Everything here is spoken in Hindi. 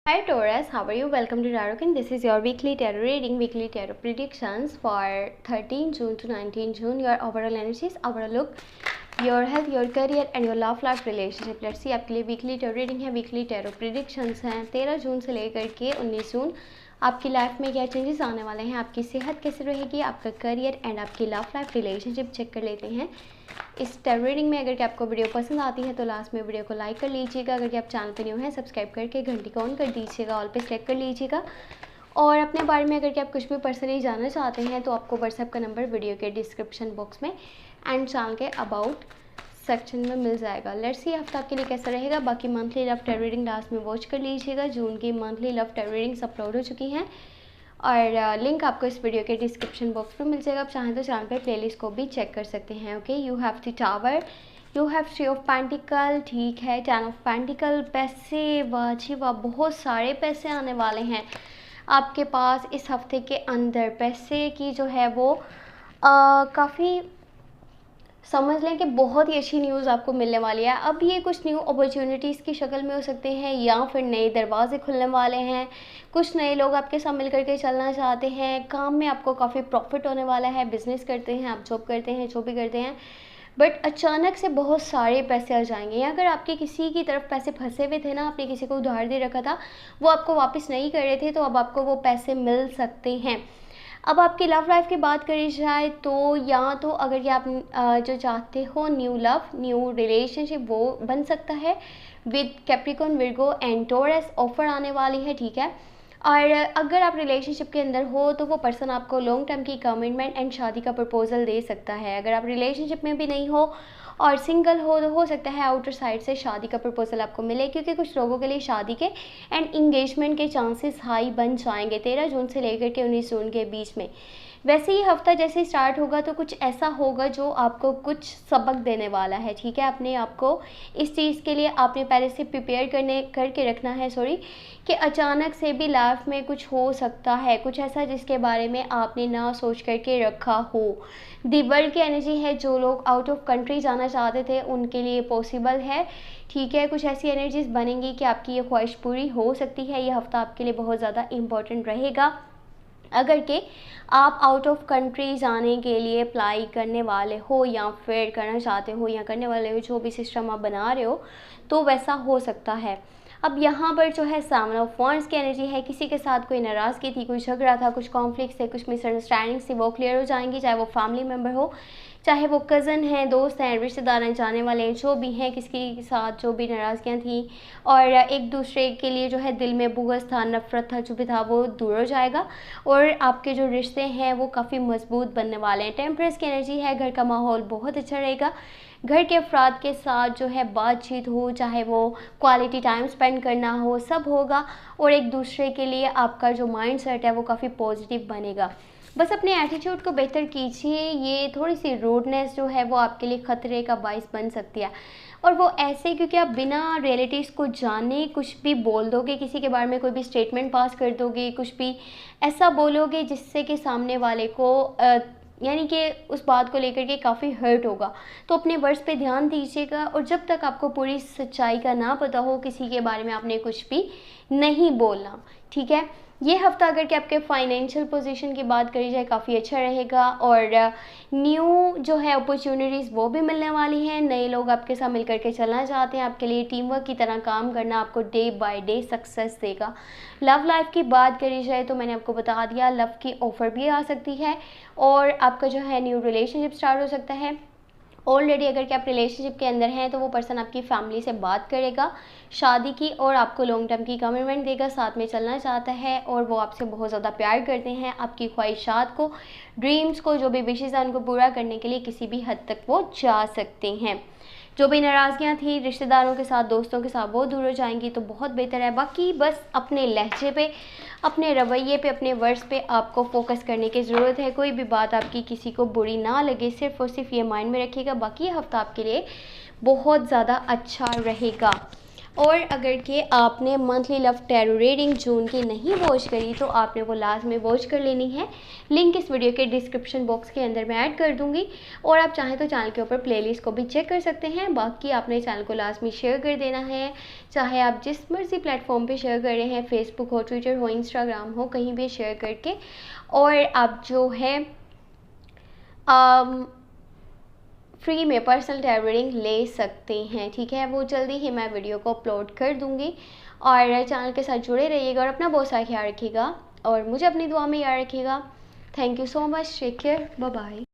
Hi Taurus, how are you? Welcome to Tarokin. This is your weekly tarot reading, weekly tarot predictions for 13 June to 19 June. Your overall energies, overall look, your health, your career and your love life relationship. Let's see आपके लिए weekly tarot reading है, weekly tarot predictions हैं 13 जून से लेकर के 19 जून। आपकी लाइफ में क्या चेंजेस आने वाले हैं, आपकी सेहत कैसी रहेगी, आपका करियर एंड आपकी लव लाइफ रिलेशनशिप चेक कर लेते हैं इस टैरो रीडिंग में। अगर कि आपको वीडियो पसंद आती है तो लास्ट में वीडियो को लाइक कर लीजिएगा। अगर कि आप चैनल पर न्यू हैं सब्सक्राइब करके घंटी को ऑन कर दीजिएगा, ऑल पे सेलेक्ट कर लीजिएगा। और अपने बारे में अगर कि आप कुछ भी पर्सनली जानना चाहते हैं तो आपको व्हाट्सएप का नंबर वीडियो के डिस्क्रिप्शन बॉक्स में एंड चैनल के अबाउट सेक्शन में मिल जाएगा। लेट्स सी हफ्ता आपके लिए कैसा रहेगा। बाकी monthly love tarot reading last में वॉच कर लीजिएगा। जून की monthly love tarot readings upload हो चुकी हैं और लिंक आपको इस वीडियो के डिस्क्रिप्शन बॉक्स में मिल जाएगा। आप चाहें तो चैनल पे प्लेलिस्ट को भी चेक कर सकते हैं। Okay, you have the tower, you have 3 of pentacle, ठीक है, 10 ऑफ पेंटिकल। पैसे, वाह जी वाह, बहुत सारे पैसे आने वाले हैं आपके पास इस हफ्ते के अंदर। पैसे की जो है वो काफ़ी समझ लें कि बहुत ही अच्छी न्यूज़ आपको मिलने वाली है। अब ये कुछ न्यू अपॉर्चुनिटीज़ की शक्ल में हो सकते हैं या फिर नए दरवाजे खुलने वाले हैं। कुछ नए लोग आपके साथ मिल करके चलना चाहते हैं। काम में आपको काफ़ी प्रॉफिट होने वाला है। बिजनेस करते हैं आप, जॉब करते हैं, जो भी करते हैं, बट अचानक से बहुत सारे पैसे आ जाएंगे। अगर आपके किसी की तरफ पैसे फंसे हुए थे ना, आपने किसी को उधार दे रखा था, वो आपको वापस नहीं कर रहे थे, तो अब आपको वो पैसे मिल सकते हैं। अब आपकी लव लाइफ की बात करी जाए तो या तो अगर ये आप जो चाहते हो न्यू लव, न्यू रिलेशनशिप, वो बन सकता है with Capricorn, Virgo and taurus. Offer आने वाली है, ठीक है। और अगर आप रिलेशनशिप के अंदर हो तो वो पर्सन आपको लॉन्ग टर्म की कमिटमेंट एंड शादी का प्रपोजल दे सकता है। अगर आप रिलेशनशिप में भी नहीं हो और सिंगल हो तो हो सकता है आउटर साइड से शादी का प्रपोजल आपको मिले, क्योंकि कुछ लोगों के लिए शादी के एंड इंगेजमेंट के चांसेस हाई बन जाएंगे 13 जून से लेकर के 19 जून के बीच में। वैसे ही हफ्ता जैसे स्टार्ट होगा तो कुछ ऐसा होगा जो आपको कुछ सबक देने वाला है, ठीक है। अपने आप को इस चीज़ के लिए आपने पहले से प्रिपेयर करके रखना है, कि अचानक से भी लाइफ में कुछ हो सकता है, कुछ ऐसा जिसके बारे में आपने ना सोच करके रखा हो। दी वर्ल्ड की एनर्जी है, जो लोग आउट ऑफ कंट्री जाना चाहते थे उनके लिए पॉसिबल है, ठीक है। कुछ ऐसी एनर्जीज बनेंगी कि आपकी ये ख्वाहिश पूरी हो सकती है। ये हफ्ता आपके लिए बहुत ज़्यादा इम्पोर्टेंट रहेगा। अगर कि आप आउट ऑफ कंट्री जाने के लिए अप्लाई करने वाले हो या फिर करना चाहते हो या करने वाले हो, जो भी सिस्टम आप बना रहे हो, तो वैसा हो सकता है। अब यहाँ पर जो है 7 ऑफ वांड्स की एनर्जी है। किसी के साथ कोई नाराज़गी थी, कोई झगड़ा था, कुछ कॉन्फ्लिक्ट्स थे, कुछ मिसअंडरस्टैंडिंग्स थी, वो क्लियर हो जाएंगी। चाहे वो फैमिली मेम्बर हो, चाहे वो कज़न हैं, दोस्त हैं, रिश्तेदार हैं, जाने वाले हैं, जो भी हैं, किसी के साथ जो भी नाराज़गियाँ थी और एक दूसरे के लिए जो है दिल में बुग़्ज़ था, नफ़रत था, जो भी था, वो दूर हो जाएगा और आपके जो रिश्ते हैं वो काफ़ी मजबूत बनने वाले हैं। टेम्परेंस की एनर्जी है। घर का माहौल बहुत अच्छा रहेगा। घर के अफराद के साथ जो है बातचीत हो, चाहे वो क्वालिटी टाइम स्पेंड करना हो, सब होगा और एक दूसरे के लिए आपका जो माइंड सेट है वो काफ़ी पॉजिटिव बनेगा। बस अपने एटीट्यूड को बेहतर कीजिए। ये थोड़ी सी रूडनेस जो है वो आपके लिए ख़तरे का बाइस बन सकती है, और वो ऐसे क्योंकि आप बिना रियलिटीज़ को जाने कुछ भी बोल दोगे, किसी के बारे में कोई भी स्टेटमेंट पास कर दोगे, कुछ भी ऐसा बोलोगे जिससे कि सामने वाले को यानी कि उस बात को लेकर के काफ़ी हर्ट होगा। तो अपने वर्ड्स पे ध्यान दीजिएगा और जब तक आपको पूरी सच्चाई का ना पता हो, किसी के बारे में आपने कुछ भी नहीं बोलना, ठीक है। ये हफ्ता अगर कि आपके फाइनेंशियल पोजीशन की बात करी जाए काफ़ी अच्छा रहेगा और न्यू जो है अपॉर्चुनिटीज़ वो भी मिलने वाली हैं। नए लोग आपके साथ मिल करके चलना चाहते हैं, आपके लिए टीम वर्क की तरह काम करना आपको डे बाय डे सक्सेस देगा। लव लाइफ की बात करी जाए तो मैंने आपको बता दिया, लव की ऑफ़र भी आ सकती है और आपका जो है न्यू रिलेशनशिप स्टार्ट हो सकता है। ऑलरेडी अगर कि आप रिलेशनशिप के अंदर हैं तो वो पर्सन आपकी फैमिली से बात करेगा शादी की और आपको लॉन्ग टर्म की कमिटमेंट देगा, साथ में चलना चाहता है और वो आपसे बहुत ज़्यादा प्यार करते हैं। आपकी ख्वाहिशात को, ड्रीम्स को, जो भी विशेज़ हैं उनको पूरा करने के लिए किसी भी हद तक वो जा सकते हैं। जो भी नाराज़गियाँ थी रिश्तेदारों के साथ, दोस्तों के साथ, वो दूर हो जाएंगी तो बहुत बेहतर है। बाकी बस अपने लहजे पे, अपने रवैये पे, अपने वर्ड्स पे आपको फोकस करने की ज़रूरत है। कोई भी बात आपकी किसी को बुरी ना लगे, सिर्फ़ और सिर्फ ये माइंड में रखिएगा। बाकी ये हफ्ता आपके लिए बहुत ज़्यादा अच्छा रहेगा। और अगर कि आपने मंथली लव टैरो रीडिंग जून की नहीं वॉच करी तो आपने वो लास्ट में वॉच कर लेनी है। लिंक इस वीडियो के डिस्क्रिप्शन बॉक्स के अंदर मैं ऐड कर दूंगी, और आप चाहें तो चैनल के ऊपर प्लेलिस्ट को भी चेक कर सकते हैं। बाकी आपने चैनल को लास्ट में शेयर कर देना है, चाहे आप जिस मर्जी प्लेटफॉर्म पे शेयर कर रहे हैं, फेसबुक हो, ट्विटर हो, इंस्टाग्राम हो, कहीं भी शेयर करके। और आप जो है फ्री में पर्सनल टैरो रीडिंग ले सकते हैं, ठीक है। वो जल्दी ही मैं वीडियो को अपलोड कर दूंगी, और चैनल के साथ जुड़े रहिएगा और अपना बहुत सारा ख्याल रखिएगा और मुझे अपनी दुआ में याद रखिएगा। Thank you so much, take care, bye bye.